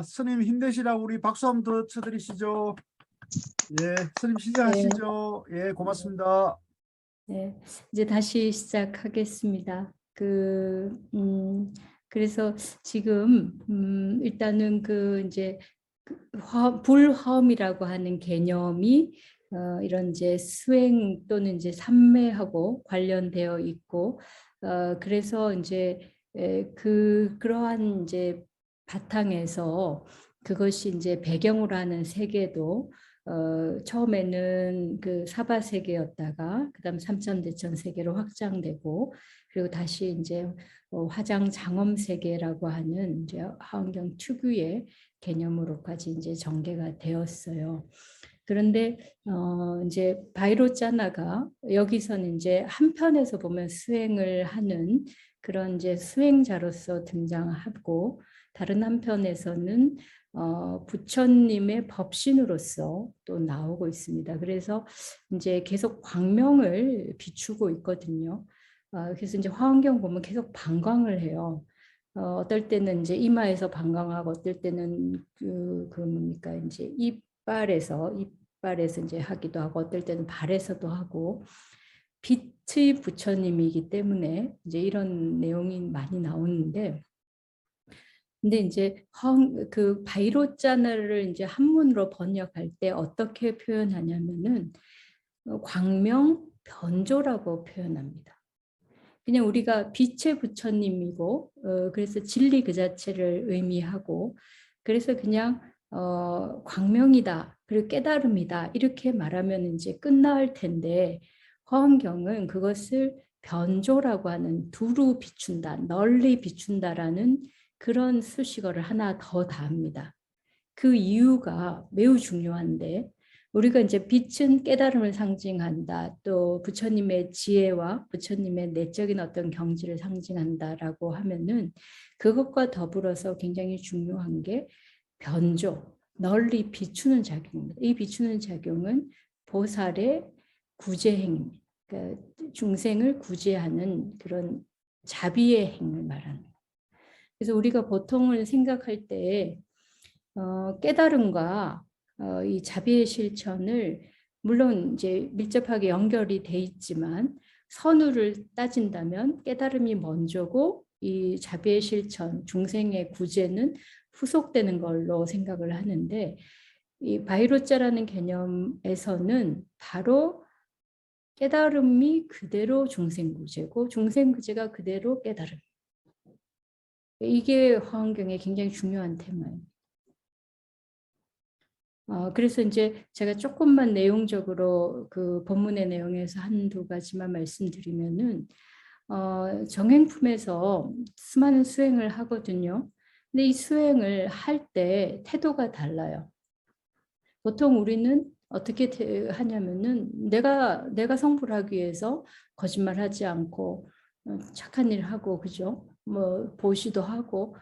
스님 힘내시라고 우리 박수 한번 더 쳐드리시죠. 예, 스님 네, 시작하시죠. 예, 고맙습니다. 네. 이제 다시 시작하겠습니다. 그래서 지금, 일단은 이제 불화음이라고 하는 개념이, 이런 이제 수행 또는 이제 삼매하고 관련되어 있고, 그래서 이제, 그러한 이제 바탕에서 그것이 이제 배경으로 하는 세계도 처음에는 그 사바 세계였다가 그다음 삼천대천 세계로 확장되고, 그리고 다시 이제 화장 장엄 세계라고 하는 이제 화엄경 특유의 개념으로까지 이제 전개가 되었어요. 그런데 이제 바이로자나가 여기서는 이제 한편에서 보면 수행을 하는 그런 이제 수행자로서 등장하고, 다른 한편에서는 부처님의 법신으로서 또 나오고 있습니다. 그래서 이제 계속 광명을 비추고 있거든요. 그래서 이제 화엄경 보면 계속 방광을 해요. 어떨 때는 이제 이마에서 방광하고, 어떨 때는 뭡니까 이제 이빨에서 이제 하기도 하고, 어떨 때는 발에서도 하고, 빛의 부처님이기 때문에 이제 이런 내용이 많이 나오는데, 근데 이제 그 바이로자나를 이제 한문으로 번역할 때 어떻게 표현하냐면은 광명 변조라고 표현합니다. 그냥 우리가 빛의 부처님이고, 그래서 진리 그 자체를 의미하고, 그래서 그냥 광명이다, 그리고 깨달음이다 이렇게 말하면 이제 끝날 텐데, 화엄경은 그것을 변조라고 하는, 두루 비춘다, 널리 비춘다라는 그런 수식어를 하나 더 더합니다. 그 이유가 매우 중요한데, 우리가 이제 빛은 깨달음을 상징한다, 또 부처님의 지혜와 부처님의 내적인 어떤 경지를 상징한다라고 하면은, 그것과 더불어서 굉장히 중요한 게 변조, 널리 비추는 작용입니다. 이 비추는 작용은 보살의 구제행입니다. 그러니까 중생을 구제하는 그런 자비의 행을 말하는 거예요. 그래서 우리가 보통을 생각할 때 깨달음과 이 자비의 실천을, 물론 이제 밀접하게 연결이 돼 있지만, 선우를 따진다면 깨달음이 먼저고 이 자비의 실천, 중생의 구제는 후속되는 걸로 생각을 하는데, 이 바이로자라는 개념에서는 바로 깨달음이 그대로 중생구제고, 중생구제가 그대로 깨달음. 이게 화엄경의 굉장히 중요한 테마예요. 그래서 이제 제가 조금만 내용적으로 그 본문의 내용에서 한두 가지만 말씀드리면은, 정행품에서 수많은 수행을 하거든요. 근데 이 수행을 할 때 태도가 달라요. 보통 우리는 어떻게 하냐면은, 내가 성불 하기 위해서 거짓말하지 않고 착한 일 하고, 그죠? 뭐 보시도 하고,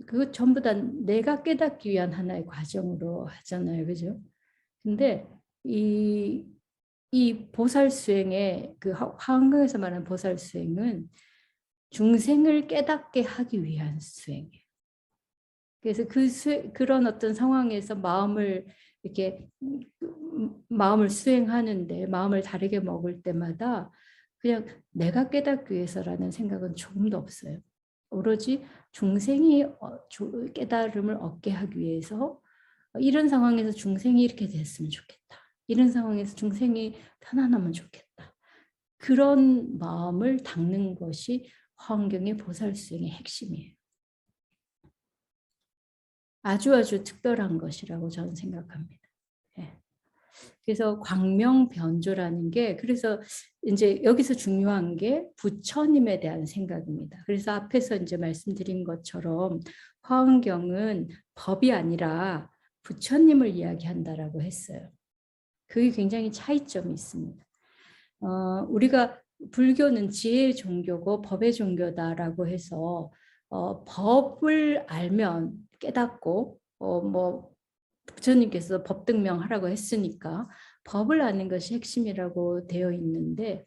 그거 전부 다 내가 깨닫기 위한 하나의 과정으로 하잖아요, 그죠? 근데 이 보살 수행의 그 화엄경에서 말하는 보살 수행은 중생을 깨닫게 하기 위한 수행이에요. 그래서 그런 어떤 상황에서 마음을 수행하는데, 마음을 다르게 먹을 때마다 그냥 내가 깨닫기 위해서라는 생각은 조금도 없어요. 오로지 중생이 깨달음을 얻게 하기 위해서, 이런 상황에서 중생이 이렇게 됐으면 좋겠다, 이런 상황에서 중생이 편안하면 좋겠다, 그런 마음을 닦는 것이 화엄경의 보살수행의 핵심이에요. 아주 특별한 것이라고 저는 생각합니다. 예. 그래서 광명변조라는 게, 그래서 이제 여기서 중요한 게 부처님에 대한 생각입니다. 그래서 앞에서 이제 말씀드린 것처럼 화엄경은 법이 아니라 부처님을 이야기한다라고 했어요. 그게 굉장히 차이점이 있습니다. 우리가 불교는 지혜의 종교고 법의 종교다라고 해서 법을 알면 깨닫고, 뭐 부처님께서 법등명하라고 했으니까 법을 아는 것이 핵심이라고 되어 있는데,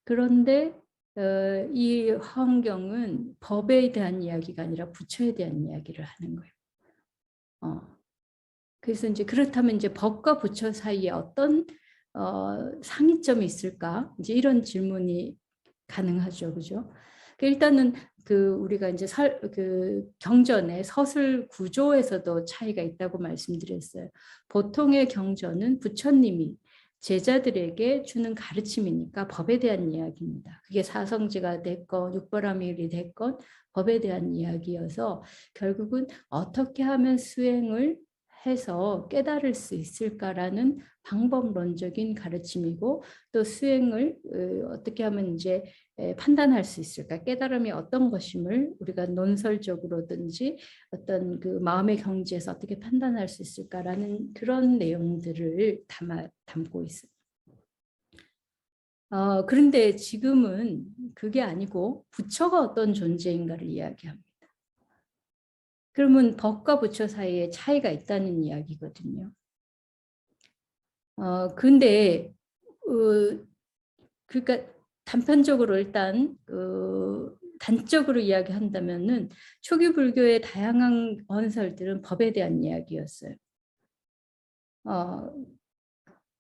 그런데 이 화엄경은 법에 대한 이야기가 아니라 부처에 대한 이야기를 하는 거예요. 그래서 이제 그렇다면 이제 법과 부처 사이에 어떤 상이점이 있을까? 이제 이런 질문이 가능하죠, 그죠? 일단은 우리가 이제 경전의 서술 구조에서도 차이가 있다고 말씀드렸어요. 보통의 경전은 부처님이 제자들에게 주는 가르침이니까 법에 대한 이야기입니다. 그게 사성지가 됐건 육보라밀이 됐건 법에 대한 이야기여서 결국은 어떻게 하면 수행을 해서 깨달을 수 있을까라는 방법론적인 가르침이고 또 수행을 어떻게 하면 이제 판단할 수 있을까, 깨달음이 어떤 것임을 우리가 논설적으로든지 어떤 그 마음의 경지에서 어떻게 판단할 수 있을까라는 그런 내용들을 담고 있어요. 그런데 지금은 그게 아니고 부처가 어떤 존재인가를 이야기합니다. 그러면 법과 부처 사이에 차이가 있다는 이야기거든요. 근데 그러니까 단편적으로 일단 단적으로 이야기한다면은 초기 불교의 다양한 언설들은 법에 대한 이야기였어요.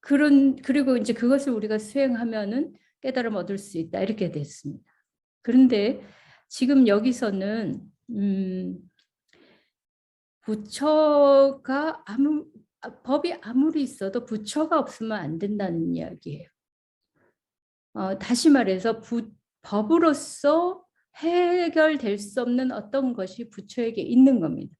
그리고 이제 그것을 우리가 수행하면은 깨달음 얻을 수 있다 이렇게 됐습니다. 그런데 지금 여기서는 부처가 법이 아무리 있어도 부처가 없으면 안 된다는 이야기예요. 다시 말해서 법으로서 해결될 수 없는 어떤 것이 부처에게 있는 겁니다.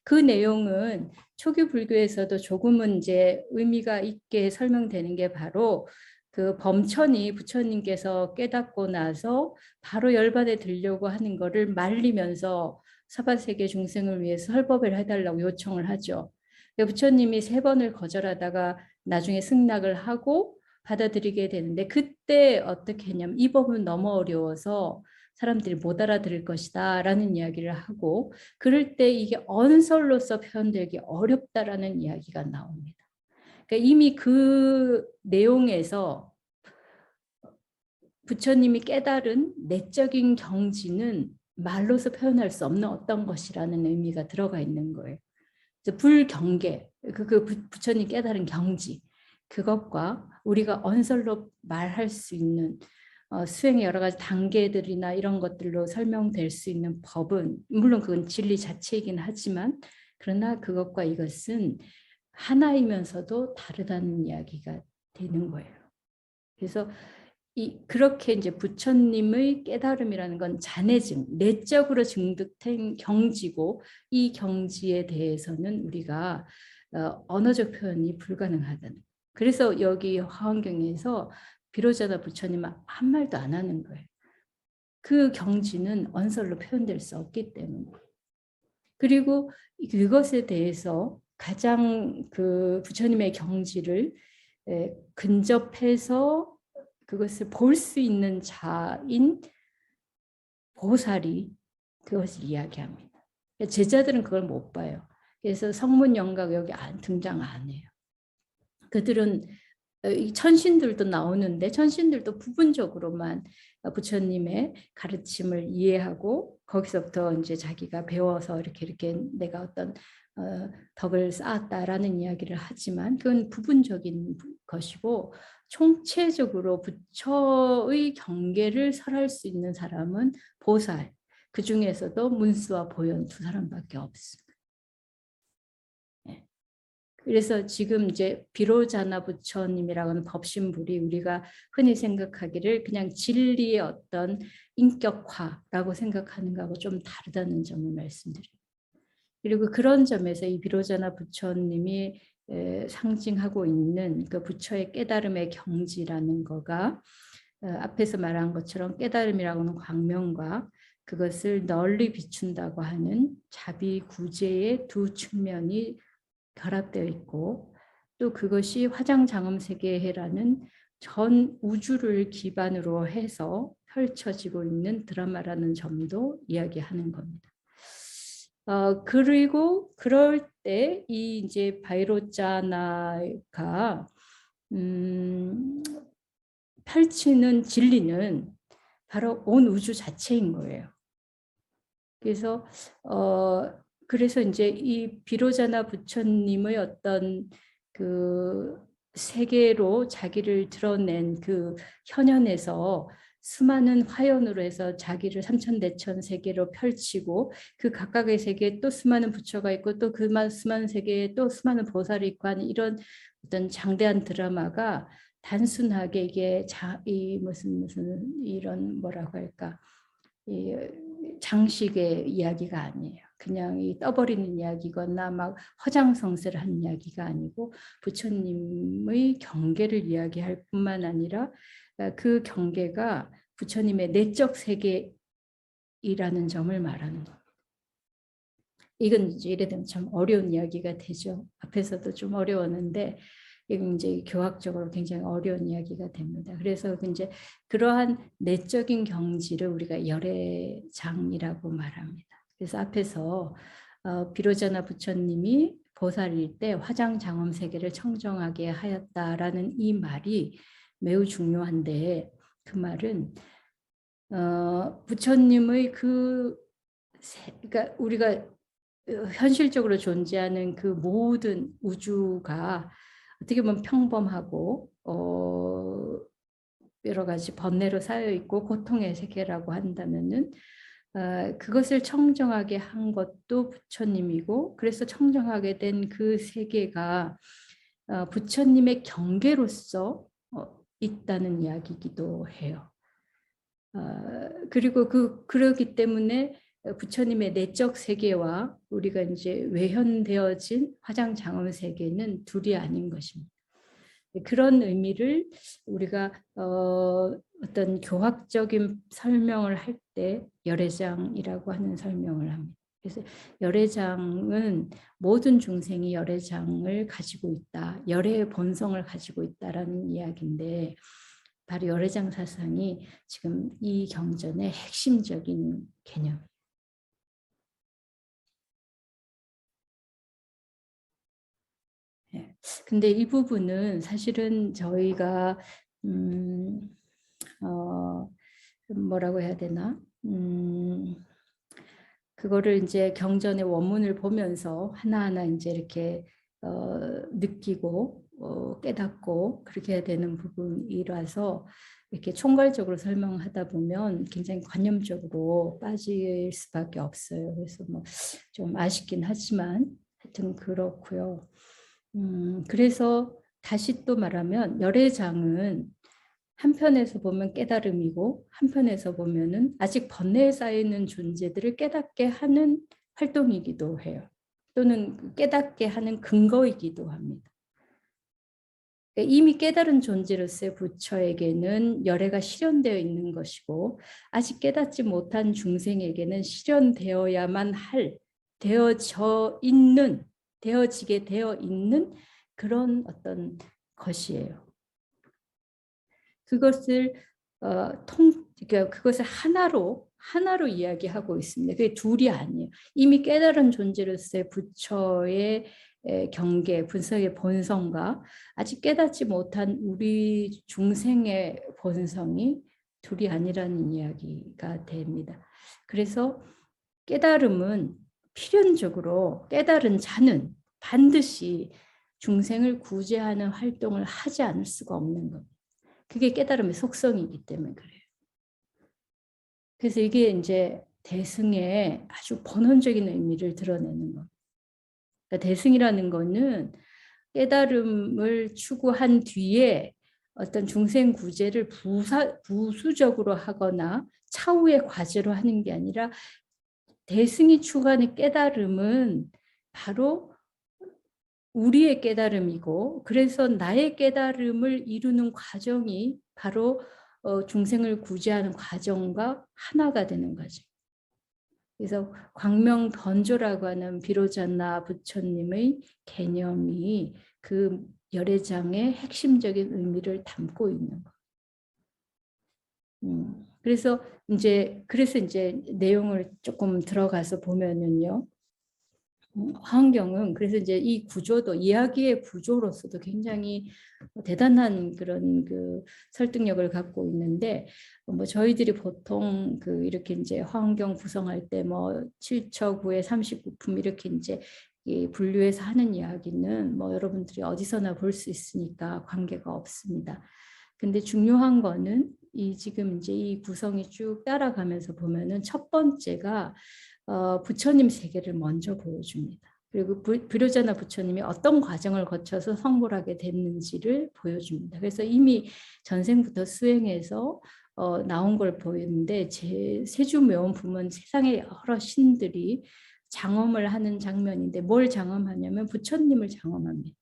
그 내용은 초기 불교에서도 조금은 이제 의미가 있게 설명되는 게 바로 그 범천이 부처님께서 깨닫고 나서 바로 열반에 들려고 하는 거를 말리면서 사바세계 중생을 위해서 설법을 해달라고 요청을 하죠. 부처님이 3번을 거절하다가 나중에 승낙을 하고 받아들이게 되는데 그때 어떻게 했냐면 이 법은 너무 어려워서 사람들이 못 알아들을 것이다 라는 이야기를 하고 그럴 때 이게 언설로서 표현되기 어렵다라는 이야기가 나옵니다. 그러니까 이미 그 내용에서 부처님이 깨달은 내적인 경지는 말로서 표현할 수 없는 어떤 것이라는 의미가 들어가 있는 거예요. 불경계, 부처님 깨달은 경지, 그것과 우리가 언설로 말할 수 있는 수행의 여러 가지 단계들이나 이런 것들로 설명될 수 있는 법은 물론 그건 진리 자체이긴 하지만 그러나 그것과 이것은 하나이면서도 다르다는 이야기가 되는 거예요. 그래서 그렇게 이제 부처님의 깨달음이라는 건 잔해증, 내적으로 증득된 경지고 이 경지에 대해서는 우리가 언어적 표현이 불가능하다는. 그래서 여기 화엄경에서 비로자나 부처님은 한 말도 안 하는 거예요. 그 경지는 언설로 표현될 수 없기 때문에. 그리고 그것에 대해서 가장 그 부처님의 경지를 근접해서 그것을 볼 수 있는 자인 보살이 그것을 이야기합니다. 제자들은 그걸 못 봐요. 그래서 성문영각 여기 등장 안 해요. 그들은 천신들도 나오는데 천신들도 부분적으로만 부처님의 가르침을 이해하고 거기서부터 이제 자기가 배워서 이렇게 내가 어떤 덕을 쌓았다라는 이야기를 하지만 그건 부분적인 것이고 총체적으로 부처의 경계를 설할 수 있는 사람은 보살, 그 중에서도 문수와 보현 2사람밖에 없습니다. 그래서 지금 이제 비로자나 부처님이라고 하는 법신불이 우리가 흔히 생각하기를 그냥 진리의 어떤 인격화라고 생각하는 거하고 좀 다르다는 점을 말씀드려요. 그리고 그런 점에서 이 비로자나 부처님이 상징하고 있는 그 부처의 깨달음의 경지라는 거가 앞에서 말한 것처럼 깨달음이라고는 광명과 그것을 널리 비춘다고 하는 자비구제의 두 측면이 결합되어 있고 또 그것이 화장장엄세계해라는 전 우주를 기반으로 해서 펼쳐지고 있는 드라마라는 점도 이야기하는 겁니다. 그리고 그럴 때 이 이제 바이로자나가 펼치는 진리는 바로 온 우주 자체인 거예요. 그래서 그래서 이제 이 비로자나 부처님의 어떤 그 세계로 자기를 드러낸 그 현현에서 수많은 화연으로 해서 자기를 삼천대천 세계로 펼치고 그 각각의 세계에 또 수많은 부처가 있고 또 그 수많은 세계에 또 수많은 보살이 있고 하는 이런 어떤 장대한 드라마가 단순하게 이게 이 무슨 이런 뭐라고 할까 이 장식의 이야기가 아니에요. 그냥 이 떠버리는 이야기거나 막 허장성세를 하는 이야기가 아니고 부처님의 경계를 이야기할 뿐만 아니라 그 경계가 부처님의 내적 세계이라는 점을 말하는 겁니다. 이건 이제 이래 되면 참 어려운 이야기가 되죠. 앞에서도 좀 어려웠는데 이건 이제 교학적으로 굉장히 어려운 이야기가 됩니다. 그래서 이제 그러한 내적인 경지를 우리가 열애장이라고 말합니다. 그래서 앞에서 비로자나 부처님이 보살일 때 화장장엄 세계를 청정하게 하였다라는 이 말이 매우 중요한데 그 말은 부처님의 그러니까 우리가 현실적으로 존재하는 그 모든 우주가 어떻게 보면 평범하고 여러 가지 번뇌로 쌓여 있고 고통의 세계라고 한다면은 그것을 청정하게 한 것도 부처님이고 그래서 청정하게 된 그 세계가 부처님의 경계로서 있다는 이야기이기도 해요. 그리고 그러기 때문에 부처님의 내적 세계와 우리가 이제 외현되어진 화장장엄 세계는 둘이 아닌 것입니다. 그런 의미를 우리가 어떤 교학적인 설명을 할 때 열애장이라고 하는 설명을 합니다. 그래서 열애장은 모든 중생이 열애장을 가지고 있다, 열애의 본성을 가지고 있다라는 이야기인데 바로 열애장 사상이 지금 이 경전의 핵심적인 개념. 근데 이 부분은 사실은 저희가 뭐라고 해야 되나? 그거를 이제 경전의 원문을 보면서 하나하나 이제 이렇게 느끼고 깨닫고 그렇게 되는 부분이라서 이렇게 총괄적으로 설명하다 보면 굉장히 관념적으로 빠질 수밖에 없어요. 그래서 뭐 좀 아쉽긴 하지만 하여튼 그렇고요. 그래서 다시 또 말하면 열애장은 한편에서 보면 깨달음이고 한편에서 보면은 아직 번뇌에 쌓이는 존재들을 깨닫게 하는 활동이기도 해요. 또는 깨닫게 하는 근거이기도 합니다. 이미 깨달은 존재로서의 부처에게는 열애가 실현되어 있는 것이고 아직 깨닫지 못한 중생에게는 실현되어야만 할 되어지게 되어 있는 그런 어떤 것이에요. 그것을 그러니까 그것을 하나로 이야기하고 있습니다. 그게 둘이 아니에요. 이미 깨달은 존재로서의 부처의 경계, 부처의 본성과 아직 깨닫지 못한 우리 중생의 본성이 둘이 아니라는 이야기가 됩니다. 그래서 깨달음은 필연적으로 깨달은 자는 반드시 중생을 구제하는 활동을 하지 않을 수가 없는 겁니다. 그게 깨달음의 속성이기 때문에 그래요. 그래서 이게 이제 대승의 아주 본원적인 의미를 드러내는 것. 그러니까 대승이라는 거는 깨달음을 추구한 뒤에 어떤 중생 구제를 부수적으로 하거나 차후의 과제로 하는 게 아니라 대승이 추구하는 깨달음은 바로 우리의 깨달음이고 그래서 나의 깨달음을 이루는 과정이 바로 중생을 구제하는 과정과 하나가 되는 거죠. 그래서 광명던조라고 하는 비로자나 부처님의 개념이 그 열애장의 핵심적인 의미를 담고 있는 거. 그래서 이제 내용을 조금 들어가서 보면은요. 화환경은 그래서 이제 이 구조도 이야기의 구조로서도 굉장히 대단한 그런 그 설득력을 갖고 있는데 뭐 저희들이 보통 그 이렇게 이제 화환경 구성할 때 뭐 7처 9의 39품 이렇게 이제 이 분류해서 하는 이야기는 뭐 여러분들이 어디서나 볼 수 있으니까 관계가 없습니다. 근데 중요한 거는 이 지금 이제 이 구성이 쭉 따라가면서 보면은 첫 번째가 부처님 세계를 먼저 보여줍니다. 그리고 불효자나 부처님이 어떤 과정을 거쳐서 성불하게 됐는지를 보여줍니다. 그래서 이미 전생부터 수행해서 나온 걸 보이는데 제 세주묘원품은 세상의 여러 신들이 장엄을 하는 장면인데 뭘 장엄하냐면 부처님을 장엄합니다.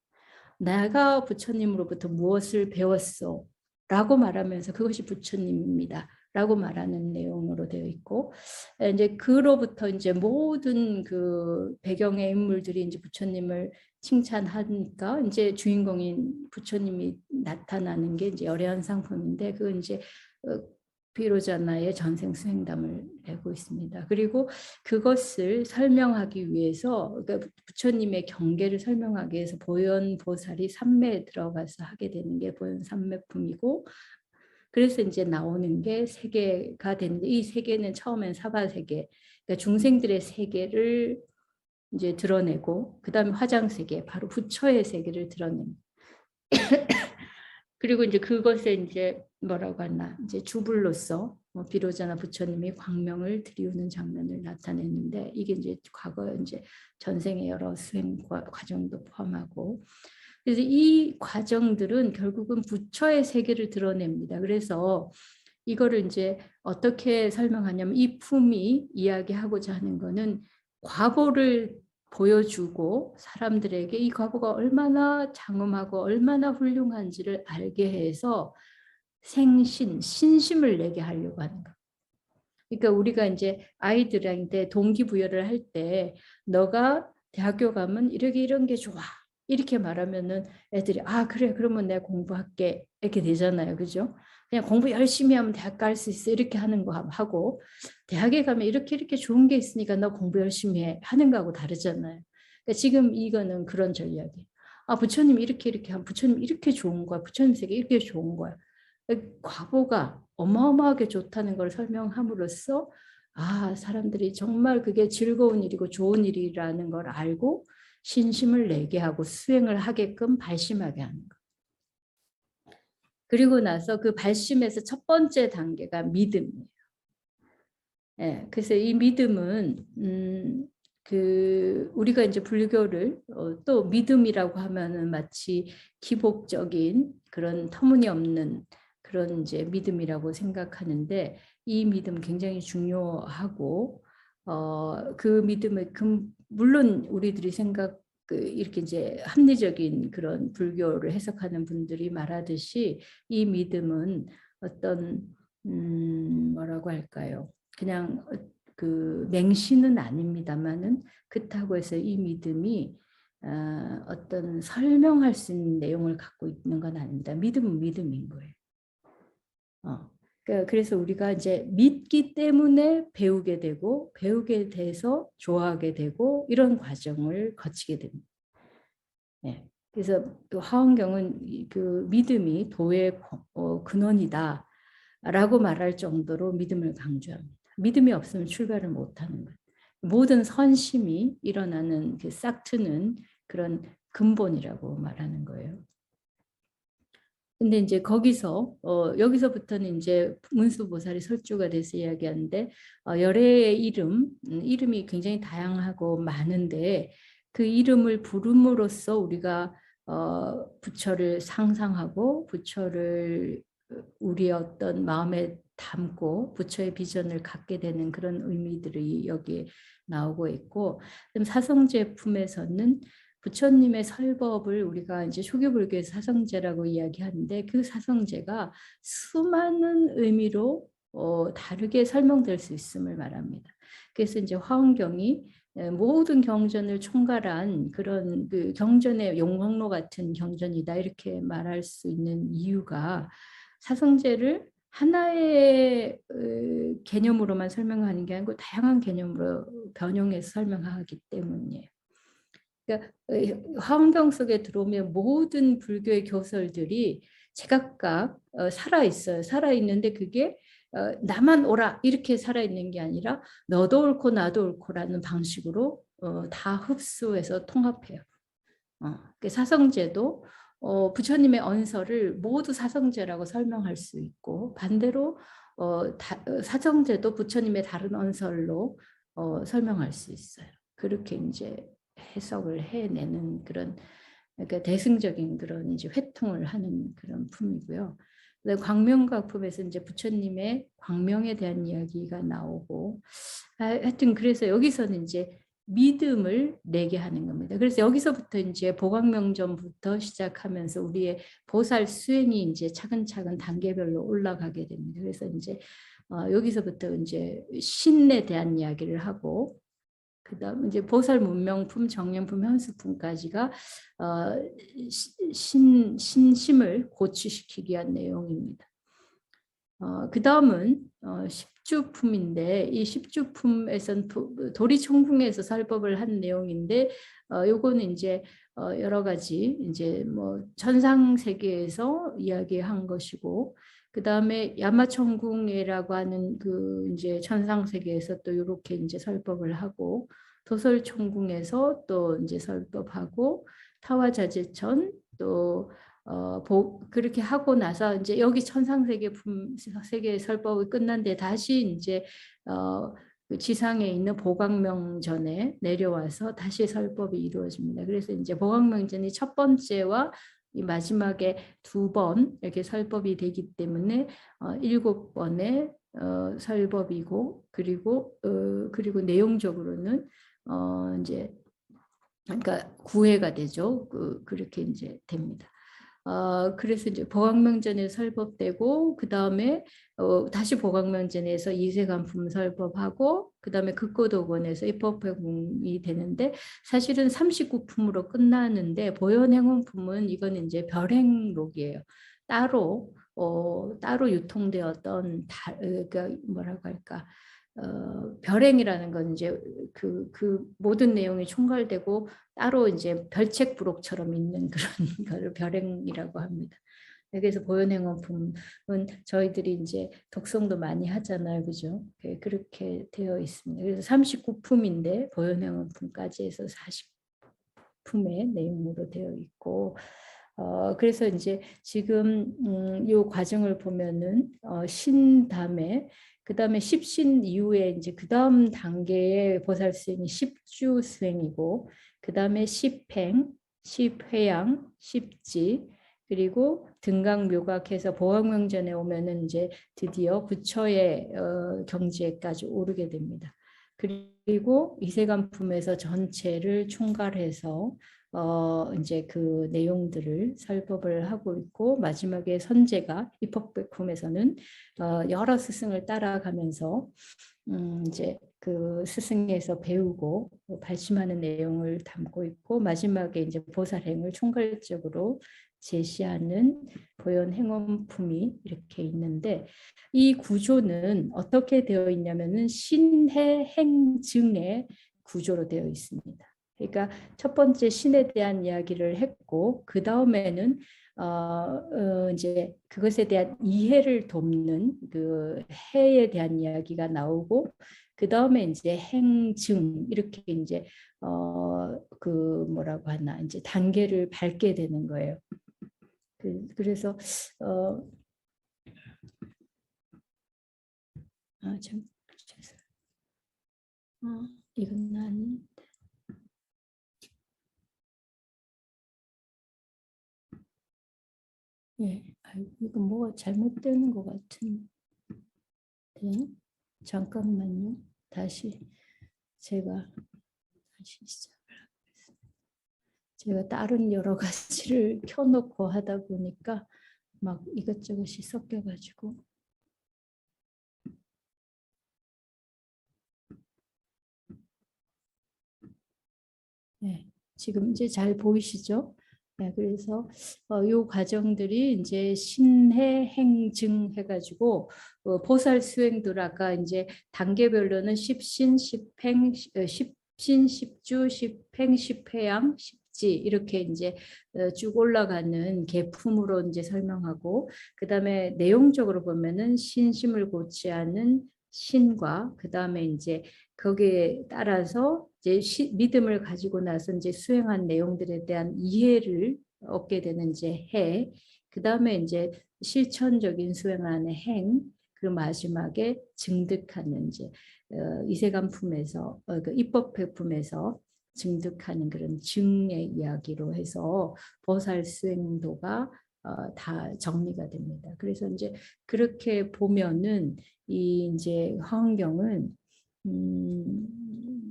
내가 부처님으로부터 무엇을 배웠소? 라고 말하면서 그것이 부처님입니다. 라고 말하는 내용으로 되어 있고 이제 그로부터 이제 모든 그 배경의 인물들이 이제 부처님을 칭찬하니까 이제 주인공인 부처님이 나타나는 게 이제 열애한 상품인데 그건 이제 비로자나의 전생 수행담을 내고 있습니다. 그리고 그것을 설명하기 위해서 그러니까 부처님의 경계를 설명하기 위해서 보현보살이 삼매에 들어가서 하게 되는 게 보현 삼매품이고 그래서 이제 나오는 게 세계가 되는데 이 세계는 처음엔 사바세계 그러니까 중생들의 세계를 이제 드러내고 그 다음에 화장세계 바로 부처의 세계를 드러냅니다. 그리고 이제 그것을 이제 뭐라고 하나 이제 주불로서 비로자나 부처님이 광명을 들이우는 장면을 나타냈는데 이게 이제 과거 이제 전생의 여러 수행 과정도 포함하고 그래서 이 과정들은 결국은 부처의 세계를 드러냅니다. 그래서 이거를 이제 어떻게 설명하냐면 이 품이 이야기하고자 하는 거는 과거를 보여주고 사람들에게 이 과거가 얼마나 장엄하고 얼마나 훌륭한지를 알게 해서 신심을 내게 하려고 하는 거. 그러니까 우리가 이제 아이들한테 동기부여를 할 때 너가 대학교 가면 이렇게 이런 게 좋아. 이렇게 말하면은 애들이 아 그래 그러면 내가 공부할게 이렇게 되잖아요. 그죠? 그냥 공부 열심히 하면 대학 갈 수 있어 이렇게 하는 거 하고 대학에 가면 이렇게 좋은 게 있으니까 너 공부 열심히 해 하는 거하고 다르잖아요. 그러니까 지금 이거는 그런 전략이에요. 아 부처님 이렇게 하면 부처님 이렇게 좋은 거야. 부처님 세계 이렇게 좋은 거야. 과거가 어마어마하게 좋다는 걸 설명함으로써 아 사람들이 정말 그게 즐거운 일이고 좋은 일이라는 걸 알고 신심을 내게 하고 수행을 하게끔 발심하게 하는 것. 그리고 나서 그 발심에서 첫 번째 단계가 믿음이에요. 예, 그래서 이 믿음은 그 우리가 이제 불교를 또 믿음이라고 하면은 마치 기복적인 그런 터무니없는 그런 이제 믿음이라고 생각하는데 이 믿음 굉장히 중요하고 그 믿음을 물론 우리들이 이렇게 이제 합리적인 그런 불교를 해석하는 분들이 말하듯이 이 믿음은 어떤 뭐라고 할까요? 그냥 그 맹신은 아닙니다만은 그렇다고 해서 이 믿음이 어떤 설명할 수 있는 내용을 갖고 있는 건 아닙니다. 믿음은 믿음인 거예요. 그래서 우리가 이제 믿기 때문에 배우게 되고 배우게 돼서 좋아하게 되고 이런 과정을 거치게 됩니다. 네. 그래서 그 화엄경은 그 믿음이 도의 근원이다 라고 말할 정도로 믿음을 강조합니다. 믿음이 없으면 출가를 못하는 거예요. 모든 선심이 일어나는 그 싹트는 그런 근본이라고 말하는 거예요. 근데 이제 거기서 여기서부터는 이제 문수보살이 설주가 돼서 이야기하는데 열애의 이름이 굉장히 다양하고 많은데 그 이름을 부름으로써 우리가 부처를 상상하고 부처를 우리의 어떤 마음에 담고 부처의 비전을 갖게 되는 그런 의미들이 여기에 나오고 있고 사성제품에서는 부처님의 설법을 우리가 이제 초교불교에서 사성제라고 이야기하는데 그 사성제가 수많은 의미로 다르게 설명될 수 있음을 말합니다. 그래서 이제 화엄경이 모든 경전을 총괄한 그런 그 경전의 용광로 같은 경전이다 이렇게 말할 수 있는 이유가 사성제를 하나의 개념으로만 설명하는 게 아니고 다양한 개념으로 변형해서 설명하기 때문이에요. 그러니까 화엄경 속에 들어오면 모든 불교의 교설들이 제각각 살아 있어요. 살아 있는데 그게 나만 옳아 이렇게 살아 있는 게 아니라 너도 옳고 나도 옳고라는 방식으로 다 흡수해서 통합해요. 사성제도 부처님의 언설을 모두 사성제라고 설명할 수 있고 반대로 사성제도 부처님의 다른 언설로 설명할 수 있어요. 그렇게 이제 해석을 해내는 그런 그러니까 대승적인 그런 이제 회통을 하는 그런 품이고요. 광명각품에서 이제 부처님의 광명에 대한 이야기가 나오고 하여튼 그래서 여기서는 이제 믿음을 내게 하는 겁니다. 그래서 여기서부터 이제 보광명전부터 시작하면서 우리의 보살 수행이 이제 차근차근 단계별로 올라가게 됩니다. 그래서 이제 여기서부터 이제 신에 대한 이야기를 하고 그다음 이제 보살 문명품, 정령품, 현수품까지가 신심을 고취시키기 위한 내용입니다. 그 다음은 십주품인데 이 십주품에선 도리총풍에서 설법을 한 내용인데 요거는 이제 여러 가지 이제 뭐 천상 세계에서 이야기한 것이고 그 다음에 야마천궁이라고 하는 그 이제 천상 세계에서 또 이렇게 이제 설법을 하고 도설총궁에서 또 이제 설법하고 타화자재천 또 그렇게 하고 나서 이제 여기 천상세계 세계 설법이 끝난데 다시 이제 그 지상에 있는 보광명전에 내려와서 다시 설법이 이루어집니다. 그래서 이제 보광명전이 첫 번째와 이 마지막에 2번 이렇게 설법이 되기 때문에 7번의 설법이고 그리고 내용적으로는 이제 그러니까 9회가 되죠. 그렇게 이제 됩니다. 그래서 이제 보광명전에 설법되고 그 다음에 다시 보광명전에서 이세간품 설법하고 그 다음에 극고도건에서 입법회공이 되는데 사실은 39품으로 끝나는데 보현행원품은 이건 이제 별행록이에요. 따로 유통되었던 그러니까 뭐라고 할까 별행이라는 건 이제 그 모든 내용이 총괄되고 따로 이제 별책 부록처럼 있는 그런 거를 별행이라고 합니다. 그래서 보현행원품은 저희들이 이제 독송도 많이 하잖아요, 그죠? 그렇게 되어 있습니다. 그래서 39품인데 보현행원품까지 해서 40품의 내용으로 되어 있고, 그래서 이제 지금 이 과정을 보면은 신담에 그 다음에 십신 이후에 이제 그 다음 단계의 보살 수행이 십주 수행이고 그 다음에 십행, 십회양, 십지 그리고 등강묘각해서 보왕명전에 오면은 이제 드디어 부처의 경지에까지 오르게 됩니다. 그리고 이세간품에서 전체를 총괄해서 이제 그 내용들을 설법을 하고 있고 마지막에 선제가 입법백품에서는 여러 스승을 따라가면서 이제 그 스승에서 배우고 발심하는 내용을 담고 있고 마지막에 이제 보살행을 총괄적으로 제시하는 보현행원품이 이렇게 있는데 이 구조는 어떻게 되어 있냐면은 신해행증의 구조로 되어 있습니다. 그러니까 첫 번째 신에 대한 이야기를 했고 그 다음에는 이제 그것에 대한 이해를 돕는 그 해에 대한 이야기가 나오고 그 다음에 이제 행증 이렇게 이제 그 뭐라고 하나 이제 단계를 밟게 되는 거예요. 그래서 참 이건 아닌데. 예, 이거 뭐가 잘못되는 것 같은데. 잠깐만요. 다시 제가 시작을 하겠습니다. 제가 다른 여러 가지를 켜놓고 하다 보니까 막 이것저것이 섞여가지고. 네, 지금 이제 잘 보이시죠? 네, 그래서 요 과정들이 이제 신해 행증 해가지고 보살 수행들 아까 이제 단계별로는 십신, 십행, 신십주, 십행, 십회양, 십지 이렇게 이제 쭉 올라가는 계품으로 이제 설명하고, 그 다음에 내용적으로 보면은 신심을 고취하는 신과, 그 다음에 이제 거기에 따라서 이제 믿음을 가지고 나서 이제 수행한 내용들에 대한 이해를 얻게 되는 이제 해, 그 다음에 이제 실천적인 수행안의 행, 그 마지막에 증득하는 이제 이세간품에서 그 입법회품에서 증득하는 그런 증의 이야기로 해서 보살 수행도가 다 정리가 됩니다. 그래서 이제 그렇게 보면은 이 이제 화엄경은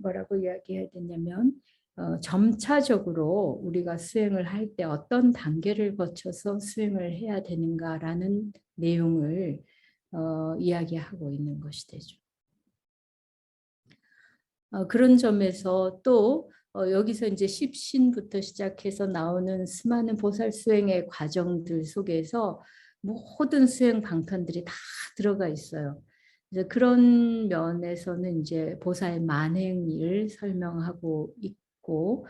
뭐라고 이야기해야 되냐면 점차적으로 우리가 수행을 할 때 어떤 단계를 거쳐서 수행을 해야 되는가라는 내용을 이야기하고 있는 것이 되죠. 그런 점에서 또 여기서 이제 십신부터 시작해서 나오는 수많은 보살 수행의 과정들 속에서 모든 수행 방편들이 다 들어가 있어요. 이제 그런 면에서는 이제 보살 만행을 설명하고 있고,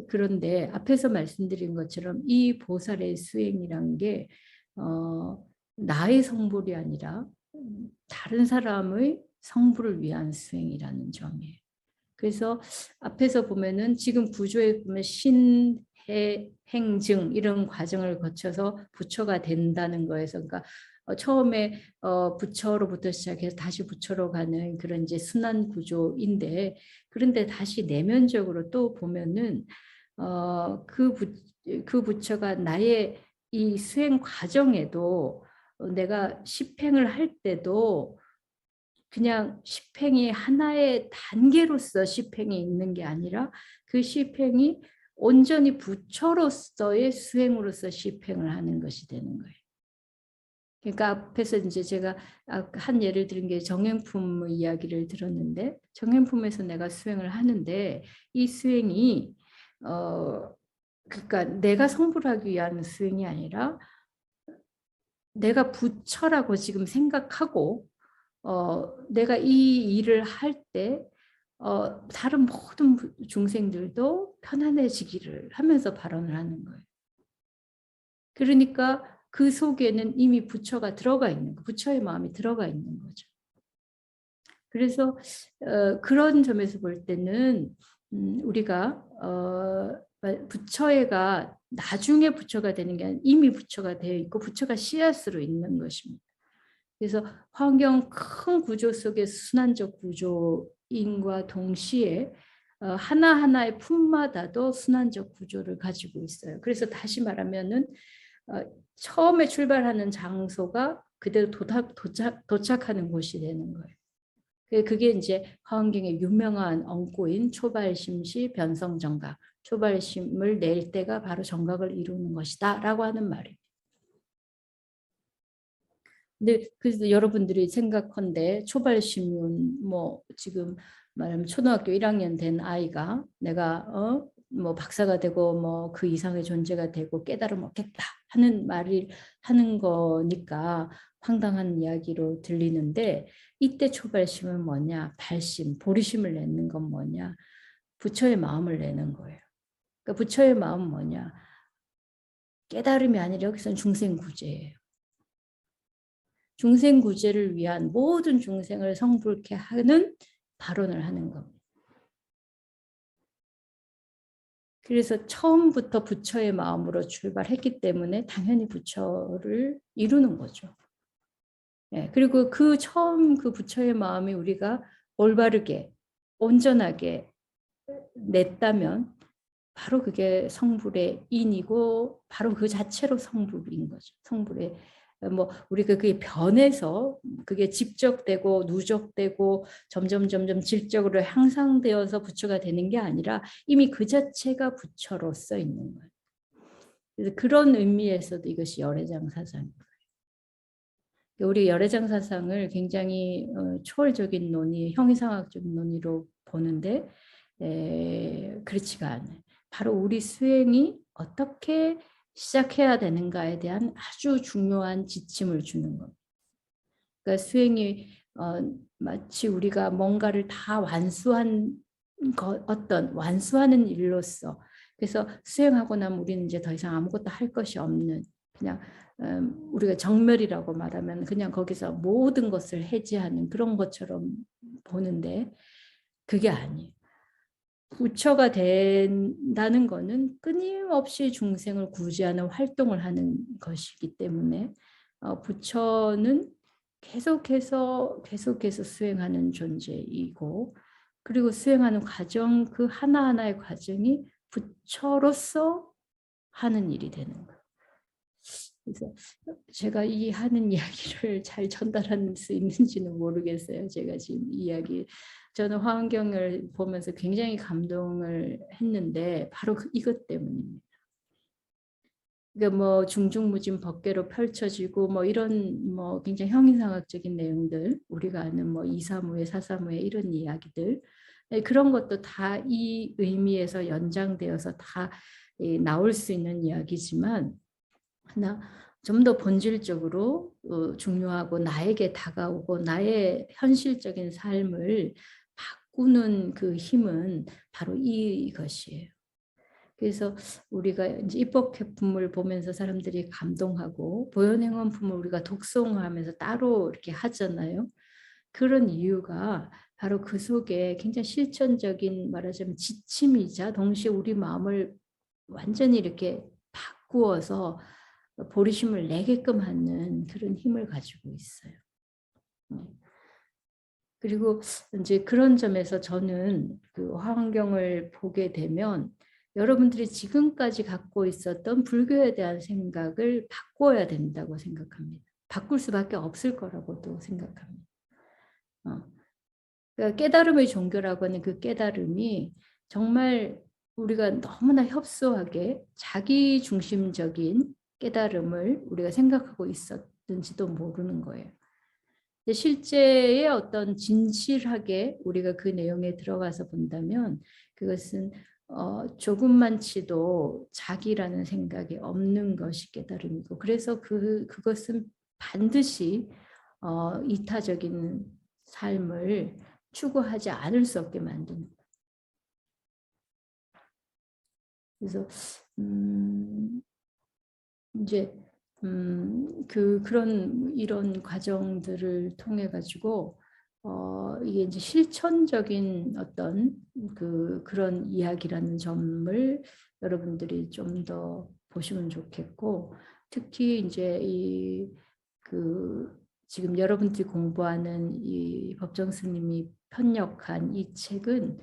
그런데 앞에서 말씀드린 것처럼 이 보살의 수행이란 게 나의 성불이 아니라 다른 사람의 성불을 위한 수행이라는 점이에요. 그래서 앞에서 보면은 지금 구조에 보면 신, 해, 행, 증 이런 과정을 거쳐서 부처가 된다는 거에서, 그러니까 처음에 부처로부터 시작해서 다시 부처로 가는 그런 이제 순환 구조인데, 그런데 다시 내면적으로 또 보면은 그 부처가 나의 이 수행 과정에도 내가 십행을 할 때도 그냥 십행이 하나의 단계로서 십행이 있는 게 아니라 그 십행이 온전히 부처로서의 수행으로서 십행을 하는 것이 되는 거예요. 그러니까 앞에서 이제 제가 한 예를 들은 게 정행품 이야기를 들었는데, 정행품에서 내가 수행을 하는데 이 수행이 그러니까 내가 성불하기 위한 수행이 아니라 내가 부처라고 지금 생각하고 내가 이 일을 할 때 다른 모든 중생들도 편안해지기를 하면서 발언을 하는 거예요. 그러니까 그 속에는 이미 부처가 들어가 있는 거, 부처의 마음이 들어가 있는 거죠. 그래서 그런 점에서 볼 때는 우리가 부처가 나중에 부처가 되는 게 아니라 이미 부처가 되어 있고 부처가 씨앗으로 있는 것입니다. 그래서 환경 큰 구조 속의 순환적 구조인과 동시에 하나하나의 품마다도 순환적 구조를 가지고 있어요. 그래서 다시 말하면은 처음에 출발하는 장소가 그대로 도착하는 곳이 되는 거예요. 그게 이제 화엄경의 유명한 언고인 초발심시 변성정각, 초발심을 낼 때가 바로 정각을 이루는 것이다 라고 하는 말이에요. 근데 그래서 여러분들이 생각컨대 초발심은 뭐 지금 말하면 초등학교 1학년 된 아이가 내가 뭐 박사가 되고 뭐 그 이상의 존재가 되고 깨달음 얻겠다 하는 말을 하는 거니까 황당한 이야기로 들리는데, 이때 초발심은 뭐냐? 발심, 보리심을 내는 건 뭐냐? 부처의 마음을 내는 거예요. 그러니까 부처의 마음은 뭐냐? 깨달음이 아니라 여기서는 중생구제예요. 중생구제를 위한 모든 중생을 성불케 하는 발언을 하는 겁니다. 그래서 처음부터 부처의 마음으로 출발했기 때문에 당연히 부처를 이루는 거죠. 네, 그리고 그 처음 그 부처의 마음이 우리가 올바르게 온전하게 냈다면 바로 그게 성불의 인이고 바로 그 자체로 성불인 거죠. 성불의 뭐 우리가 그게 변해서 그게 집적되고 누적되고 점점 질적으로 향상되어서 부처가 되는 게 아니라 이미 그 자체가 부처로서 있는 거예요. 그래서 그런 의미에서도 이것이 열애장 사상입니다. 우리 열애장 사상을 굉장히 초월적인 논의, 형이상학적인 논의로 보는데 그렇지가 않아요. 바로 우리 수행이 어떻게 시작해야 되는가에 대한 아주 중요한 지침을 주는 겁니다. 그러니까 수행이 마치 우리가 뭔가를 다 완수한 어떤 완수하는 일로서 그래서 수행하고 나면 우리는 이제 더 이상 아무것도 할 것이 없는 그냥 우리가 정멸이라고 말하면 그냥 거기서 모든 것을 해지하는 그런 것처럼 보는데 그게 아니에요. 부처가 된다는 거는 끊임없이 중생을 구제하는 활동을 하는 것이기 때문에 부처는 계속해서 수행하는 존재이고 그리고 수행하는 과정 그 하나하나의 과정이 부처로서 하는 일이 되는 거예요. 그래서 제가 이 하는 이야기를 잘 전달할 수 있는지는 모르겠어요. 제가 지금 이야기 저는 화엄경을 보면서 굉장히 감동을 했는데 바로 이것 때문입니다. 그러니까 뭐 중중무진 법계로 펼쳐지고 뭐 이런 뭐 굉장히 형이상학적인 내용들 우리가 아는 뭐 이사무예 사사무예 이런 이야기들 그런 것도 다 이 의미에서 연장되어서 다 나올 수 있는 이야기지만 하나 좀 더 본질적으로 중요하고 나에게 다가오고 나의 현실적인 삶을 바꾸는 그 힘은 바로 이것이에요. 그래서 우리가 이제 입법회품을 보면서 사람들이 감동하고 보현행원품을 우리가 독송하면서 따로 이렇게 하잖아요. 그런 이유가 바로 그 속에 굉장히 실천적인 말하자면 지침이자 동시에 우리 마음을 완전히 이렇게 바꾸어서 보리심을 내게끔 하는 그런 힘을 가지고 있어요. 그리고 이제 그런 점에서 저는 그 화엄경을 보게 되면 여러분들이 지금까지 갖고 있었던 불교에 대한 생각을 바꿔야 된다고 생각합니다. 바꿀 수밖에 없을 거라고도 생각합니다. 그러니까 깨달음의 종교라고 하는 그 깨달음이 정말 우리가 너무나 협소하게 자기 중심적인 깨달음을 우리가 생각하고 있었는지도 모르는 거예요. 실제의 어떤 진실하게 우리가 그 내용에 들어가서 본다면 그것은 조금만치도 자기라는 생각이 없는 것이 깨달음이고 그래서 그것은 반드시 이타적인 삶을 추구하지 않을 수 없게 만드는 거예요. 그래서 이제 그런 이런 과정들을 통해 가지고 이게 이제 실천적인 어떤 그런 이야기라는 점을 여러분들이 좀 더 보시면 좋겠고 특히 이제 지금 여러분들이 공부하는 이 법정 스님이 편역한 이 책은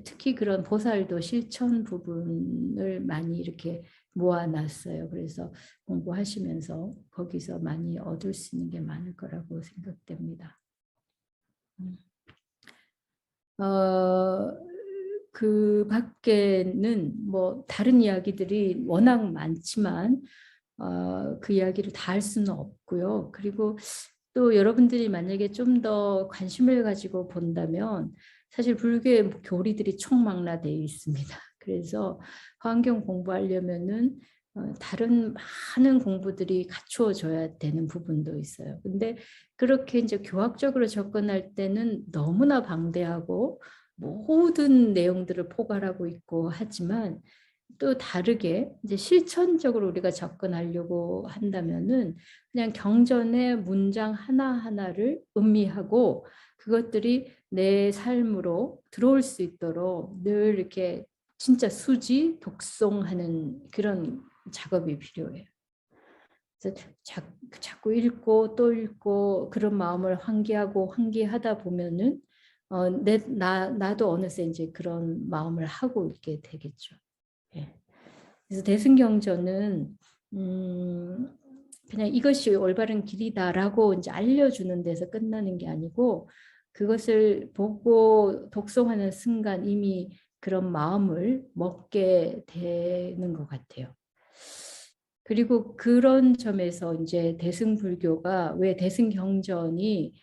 특히 그런 보살도 실천 부분을 많이 이렇게 모아놨어요. 그래서 공부하시면서 거기서 많이 얻을 수 있는 게 많을 거라고 생각됩니다. 그 밖에는 뭐 다른 이야기들이 워낙 많지만 그 이야기를 다 할 수는 없고요. 그리고 또 여러분들이 만약에 좀 더 관심을 가지고 본다면 사실 불교의 교리들이 총망라되어 있습니다. 그래서 화엄경 공부하려면은 다른 많은 공부들이 갖추어져야 되는 부분도 있어요. 근데 그렇게 이제 교학적으로 접근할 때는 너무나 방대하고 모든 내용들을 포괄하고 있고 하지만 또 다르게 이제 실천적으로 우리가 접근하려고 한다면은 그냥 경전의 문장 하나하나를 음미하고 그것들이 내 삶으로 들어올 수 있도록 늘 이렇게 진짜 수지 독송하는 그런 작업이 필요해요. 그래서 자꾸 읽고 또 읽고 그런 마음을 환기하다 보면은 나도 어느새 이제 그런 마음을 하고 있게 되겠죠. 예. 그래서 대승경전은 그냥 이것이 올바른 길이다라고 이제 알려주는 데서 끝나는 게 아니고 그것을 보고 독송하는 순간 이미 그런 마음을 먹게 되는 것 같아요. 그리고 그런 점에서 이제 대승불교가 왜 대승경전이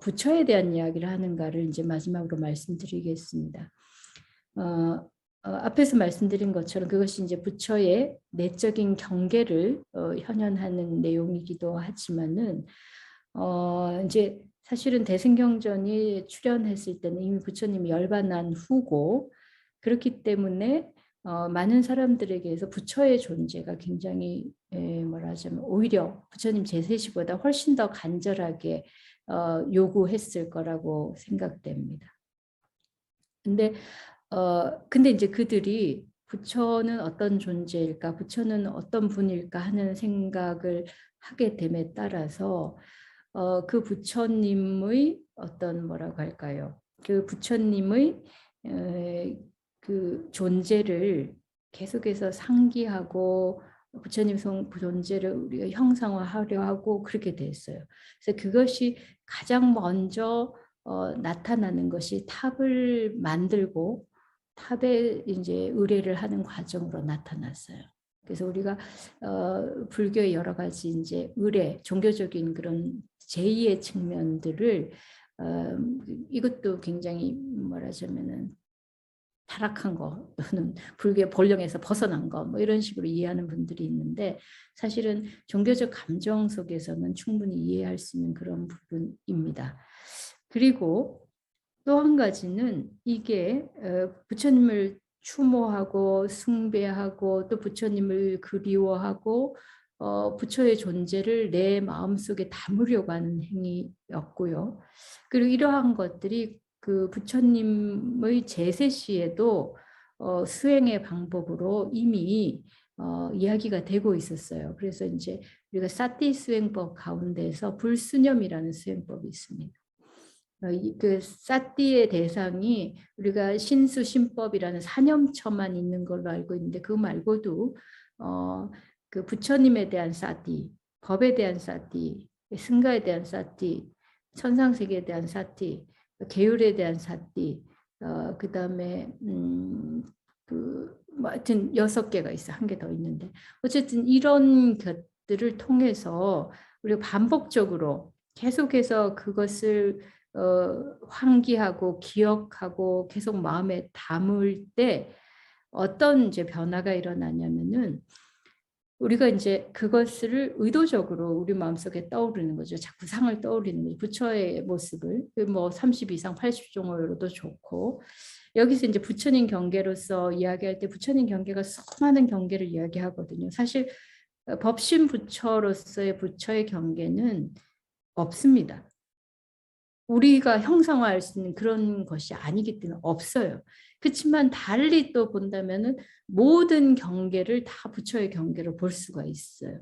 부처에 대한 이야기를 하는가를 이제 마지막으로 말씀드리겠습니다. 앞에서 말씀드린 것처럼 그것이 이제 부처의 내적인 경계를 현현하는 내용이기도 하지만은 이제 사실은 대승경전이 출현했을 때는 이미 부처님이 열반한 후고 그렇기 때문에 많은 사람들에게서 부처의 존재가 굉장히 뭐라 하자면 오히려 부처님 제세시보다 훨씬 더 간절하게 요구했을 거라고 생각됩니다. 근데 이제 그들이 부처는 어떤 존재일까, 부처는 어떤 분일까 하는 생각을 하게 됨에 따라서 그 부처님의 어떤 뭐라고 할까요? 그 부처님의 그 존재를 계속해서 상기하고 부처님 존재를 우리가 형상화하려 하고 그렇게 됐어요. 그래서 그것이 가장 먼저 나타나는 것이 탑을 만들고 탑에 이제 의뢰를 하는 과정으로 나타났어요. 그래서 우리가 불교의 여러 가지 이제 의뢰, 종교적인 그런 제의의 측면들을 이것도 굉장히 뭐라자면은 타락한 거 또는 불교의 본령에서 벗어난 거 뭐 이런 식으로 이해하는 분들이 있는데 사실은 종교적 감정 속에서는 충분히 이해할 수 있는 그런 부분입니다. 그리고 또 한 가지는 이게 부처님을 추모하고 숭배하고 또 부처님을 그리워하고 부처의 존재를 내 마음속에 담으려고 하는 행위였고요. 그리고 이러한 것들이 그 부처님의 제세 시에도 수행의 방법으로 이미 이야기가 되고 있었어요. 그래서 이제 우리가 사티 수행법 가운데서 불수념이라는 수행법이 있습니다. 그 사띠의 대상이 우리가 신수신법이라는 사념처만 있는 걸로 알고 있는데 그 말고도 그 부처님에 대한 사띠, 법에 대한 사띠, 승가에 대한 사띠, 천상세계에 대한 사띠, 계율에 대한 사띠, 그 다음에 뭐 하여튼 6개가 있어. 한 개 더 있는데 어쨌든 이런 것들을 통해서 우리가 반복적으로 계속해서 그것을 환기하고 기억하고 계속 마음에 담을 때 어떤 이제 변화가 일어나냐면은 우리가 이제 그것을 의도적으로 우리 마음속에 떠오르는 거죠. 자꾸 상을 떠올리는 거죠. 부처의 모습을 뭐 30 이상 80종으로도 좋고 여기서 이제 부처님 경계로서 이야기할 때 부처님 경계가 수많은 경계를 이야기하거든요. 사실 법신 부처로서의 부처의 경계는 없습니다. 우리가 형상화할 수 있는 그런 것이 아니기 때문에 없어요. 그렇지만 달리 또 본다면은 모든 경계를 다 부처의 경계로 볼 수가 있어요.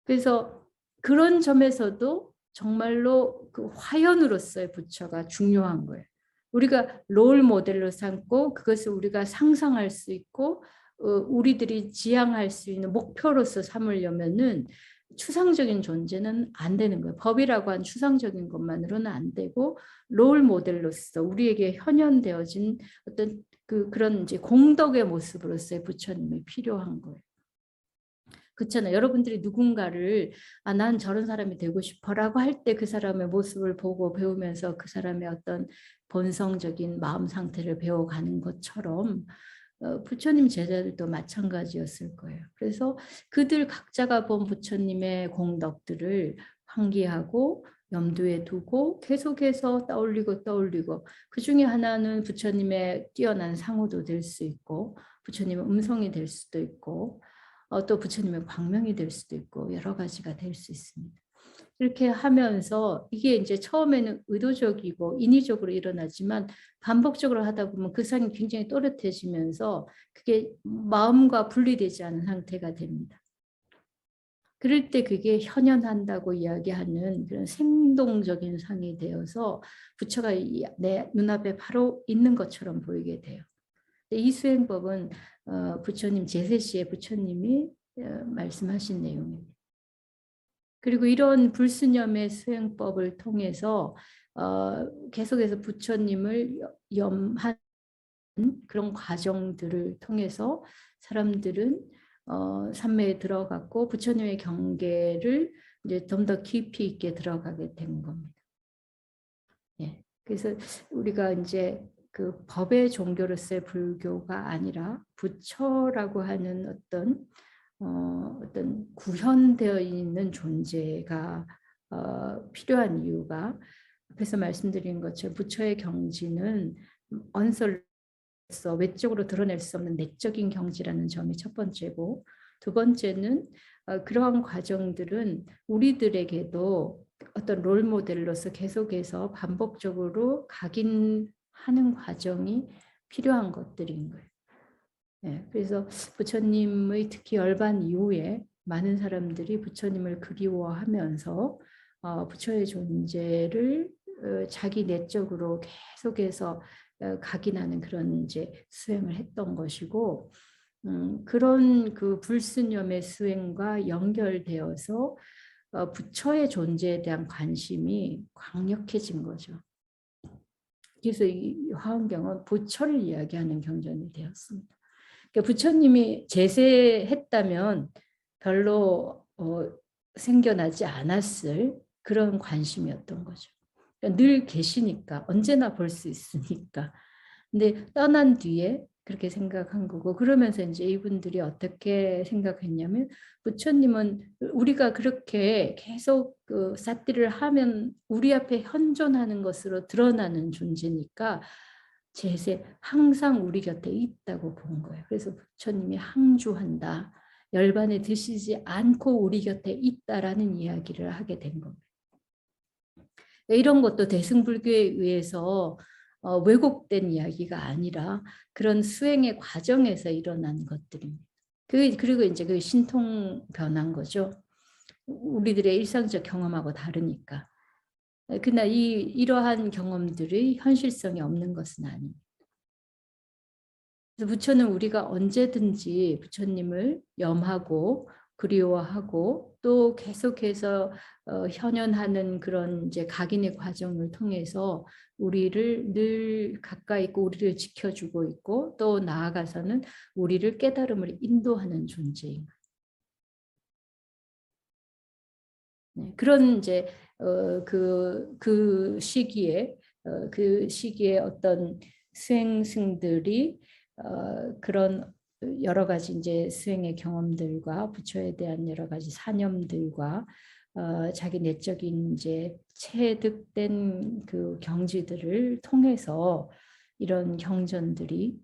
그래서 그런 점에서도 정말로 그 화연으로서의 부처가 중요한 거예요. 우리가 롤 모델로 삼고 그것을 우리가 상상할 수 있고 우리들이 지향할 수 있는 목표로서 삼으려면은 추상적인 존재는 안 되는 거예요. 법이라고 한 추상적인 것만으로는 안 되고 롤 모델로서 우리에게 현현되어진 어떤 그런 이제 공덕의 모습으로서의 부처님이 필요한 거예요. 그렇잖아요. 여러분들이 누군가를 난 저런 사람이 되고 싶어라고 할 때 그 사람의 모습을 보고 배우면서 그 사람의 어떤 본성적인 마음 상태를 배워가는 것처럼 부처님 제자들도 마찬가지였을 거예요. 그래서 그들 각자가 본 부처님의 공덕들을 환기하고 염두에 두고 계속해서 떠올리고 그 중에 하나는 부처님의 뛰어난 상호도 될 수 있고 부처님의 음성이 될 수도 있고 또 부처님의 광명이 될 수도 있고 여러 가지가 될 수 있습니다. 이렇게 하면서 이게 이제 처음에는 의도적이고 인위적으로 일어나지만 반복적으로 하다 보면 그 상이 굉장히 또렷해지면서 그게 마음과 분리되지 않은 상태가 됩니다. 그럴 때 그게 현현한다고 이야기하는 그런 생동적인 상이 되어서 부처가 내 눈앞에 바로 있는 것처럼 보이게 돼요. 이 수행법은 부처님 제세시에 부처님이 말씀하신 내용입니다. 그리고 이런 불수념의 수행법을 통해서 계속해서 부처님을 염한 그런 과정들을 통해서 사람들은 삼매에 들어갔고 부처님의 경계를 이제 좀 더 깊이 있게 들어가게 된 겁니다. 예. 그래서 우리가 이제 그 법의 종교로서의 불교가 아니라 부처라고 하는 어떤 구현되어 있는 존재가 필요한 이유가 앞에서 말씀드린 것처럼 부처의 경지는 언설로서 외적으로 드러낼 수 없는 내적인 경지라는 점이 첫 번째고, 두 번째는 그러한 과정들은 우리들에게도 어떤 롤 모델로서 계속해서 반복적으로 각인하는 과정이 필요한 것들인 거예요. 네, 그래서 부처님의 특히 열반 이후에 많은 사람들이 부처님을 그리워하면서 부처의 존재를 자기 내적으로 계속해서 각인하는 그런 이제 수행을 했던 것이고, 그런 그 불스념의 수행과 연결되어서 부처의 존재에 대한 관심이 강력해진 거죠. 그래서 이 화엄경은 부처를 이야기하는 경전이 되었습니다. 그러니까 부처님이 제세했다면 별로 생겨나지 않았을 그런 관심이었던 거죠. 그러니까 늘 계시니까, 언제나 볼 수 있으니까. 근데 떠난 뒤에 그렇게 생각한 거고, 그러면서 이제 이분들이 어떻게 생각했냐면, 부처님은 우리가 그렇게 계속 그 사띠를 하면 우리 앞에 현존하는 것으로 드러나는 존재니까 제세 항상 우리 곁에 있다고 본 거예요. 그래서 부처님이 항주한다, 열반에 드시지 않고 우리 곁에 있다라는 이야기를 하게 된 겁니다. 이런 것도 대승불교에 의해서 왜곡된 이야기가 아니라 그런 수행의 과정에서 일어난 것들입니다. 그리고 이제 그 신통 변한 거죠. 우리들의 일상적 경험하고 다르니까. 그러나 이러한 경험들의 현실성이 없는 것은 아닙니다. 그래서 부처는 우리가 언제든지 부처님을 염하고 그리워하고 또 계속해서 현현하는 그런 이제 각인의 과정을 통해서 우리를 늘 가까이 있고 우리를 지켜주고 있고 또 나아가서는 우리를 깨달음을 인도하는 존재인 거예요. 네, 그런 이제 그 시기에 어떤 수행승들이 그런 여러 가지 이제 수행의 경험들과 부처에 대한 여러 가지 사념들과 자기 내적인 이제 체득된 그 경지들을 통해서 이런 경전들이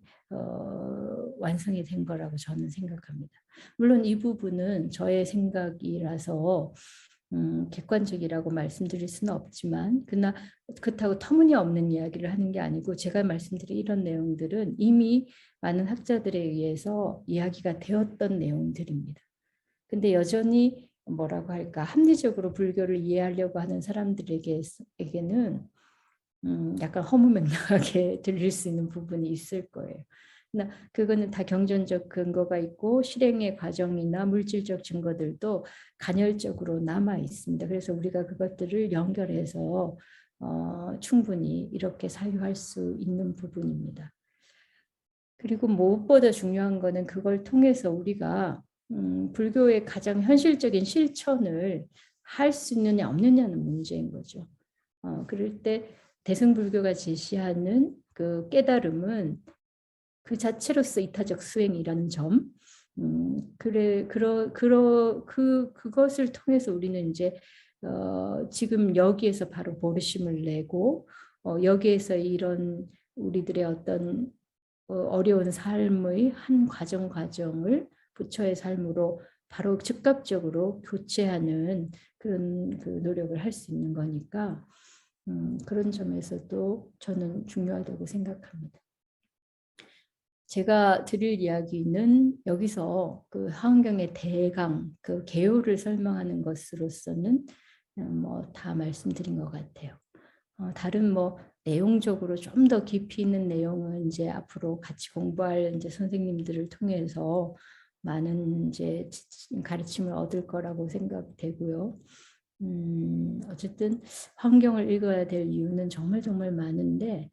완성이 된 거라고 저는 생각합니다. 물론 이 부분은 저의 생각이라서 객관적이라고 말씀드릴 수는 없지만, 그러나 그렇다고 터무니없는 이야기를 하는 게 아니고, 제가 말씀드린 이런 내용들은 이미 많은 학자들에 의해서 이야기가 되었던 내용들입니다. 근데 여전히 뭐라고 할까, 합리적으로 불교를 이해하려고 하는 사람들에게는 약간 허무맹랑하게 들릴 수 있는 부분이 있을 거예요. 그거는 다 경전적 근거가 있고 실행의 과정이나 물질적 증거들도 간헐적으로 남아 있습니다. 그래서 우리가 그것들을 연결해서 충분히 이렇게 사유할 수 있는 부분입니다. 그리고 무엇보다 중요한 거는 그걸 통해서 우리가 불교의 가장 현실적인 실천을 할 수 있느냐 없느냐는 문제인 거죠. 그럴 때 대승불교가 제시하는 그 깨달음은 그 자체로서 이타적 수행이라는 점, 그것을 통해서 우리는 이제 지금 여기에서 바로 보르심을 내고 여기에서 이런 우리들의 어떤 어려운 삶의 한 과정을 부처의 삶으로 바로 즉각적으로 교체하는 그런 그 노력을 할 수 있는 거니까 그런 점에서도 저는 중요하다고 생각합니다. 제가 드릴 이야기는 여기서 그 하은경의 대강, 그 개요를 설명하는 것으로서는 뭐 다 말씀드린 것 같아요. 다른 뭐 내용적으로 좀 더 깊이 있는 내용은 이제 앞으로 같이 공부할 이제 선생님들을 통해서 많은 이제 가르침을 얻을 거라고 생각되고요. 어쨌든 환경을 읽어야 될 이유는 정말 많은데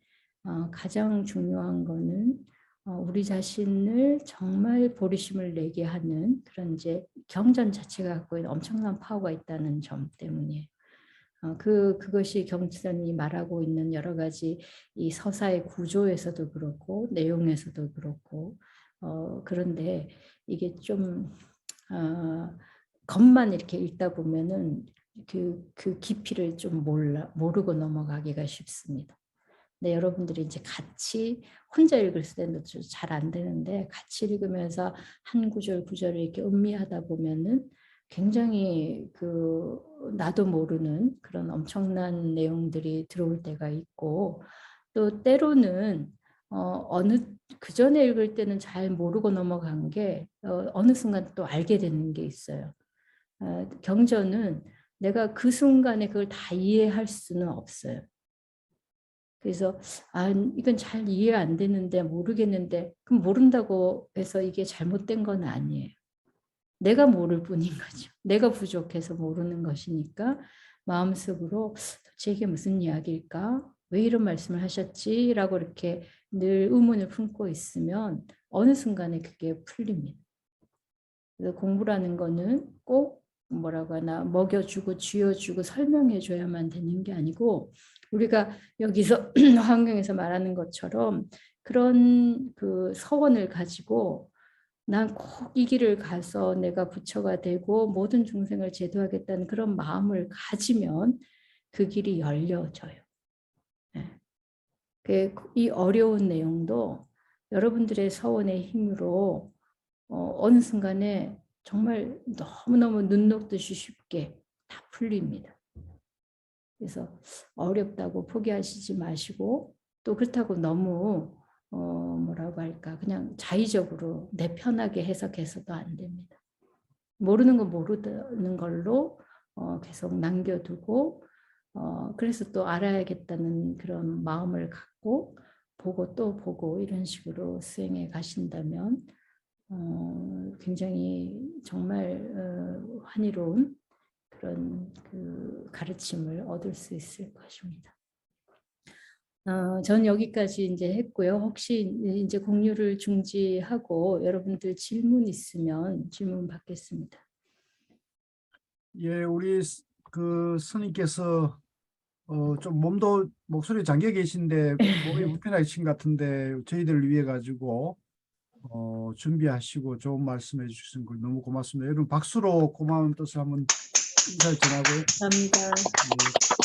가장 중요한 거는 우리 자신을 정말 보리심을 내게 하는 그런 이제 경전 자체가 갖고 있는 엄청난 파워가 있다는 점 때문이에요. 그것이 경전이 말하고 있는 여러 가지 이 서사의 구조에서도 그렇고 내용에서도 그렇고 그런데 이게 좀 겉만 이렇게 읽다 보면은 그 깊이를 좀 모르고 넘어가기가 쉽습니다. 근데 여러분들이 이제 같이 혼자 읽을 때는 잘 안 되는데 같이 읽으면서 한 구절 구절을 이렇게 음미하다 보면은 굉장히 나도 모르는 그런 엄청난 내용들이 들어올 때가 있고, 또 때로는 그 전에 읽을 때는 잘 모르고 넘어간 게 어느 순간 또 알게 되는 게 있어요. 경전은 내가 그 순간에 그걸 다 이해할 수는 없어요. 그래서 이건 잘 이해 안 되는데 모르겠는데, 그럼 모른다고 해서 이게 잘못된 건 아니에요. 내가 모를 뿐인 거죠. 내가 부족해서 모르는 것이니까 마음속으로 도대체 이게 무슨 이야기일까? 왜 이런 말씀을 하셨지? 라고 이렇게 늘 의문을 품고 있으면 어느 순간에 그게 풀립니다. 그래서 공부라는 거는 꼭 뭐라고 하나 먹여주고 쥐어주고 설명해줘야만 되는 게 아니고, 우리가 여기서 화엄경에서 말하는 것처럼 그런 그 서원을 가지고 난 꼭 이 길을 가서 내가 부처가 되고 모든 중생을 제도하겠다는 그런 마음을 가지면 그 길이 열려져요. 이 어려운 내용도 여러분들의 서원의 힘으로 어느 순간에 정말 너무너무 눈 녹듯이 쉽게 다 풀립니다. 그래서 어렵다고 포기하시지 마시고, 또 그렇다고 너무 뭐라고 할까, 그냥 자의적으로 내 편하게 해석해서도 안 됩니다. 모르는 건 모르는 걸로 계속 남겨두고, 그래서 또 알아야겠다는 그런 마음을 갖고 보고 또 보고 이런 식으로 수행해 가신다면 굉장히 정말 환희로운 그런 그 가르침을 얻을 수 있을 것입니다. 전 여기까지 이제 했고요. 혹시 이제 공유를 중지하고 여러분들 질문 있으면 질문 받겠습니다. 예, 우리 그 스님께서 좀 목소리 잠겨 계신데 몸이 불편하신 것 같은데 저희들을 위해 가지고 준비하시고 좋은 말씀해 주신 걸 너무 고맙습니다. 여러분 박수로 고마운 뜻을 한번 인사를 전하고. 감사합니다. 예.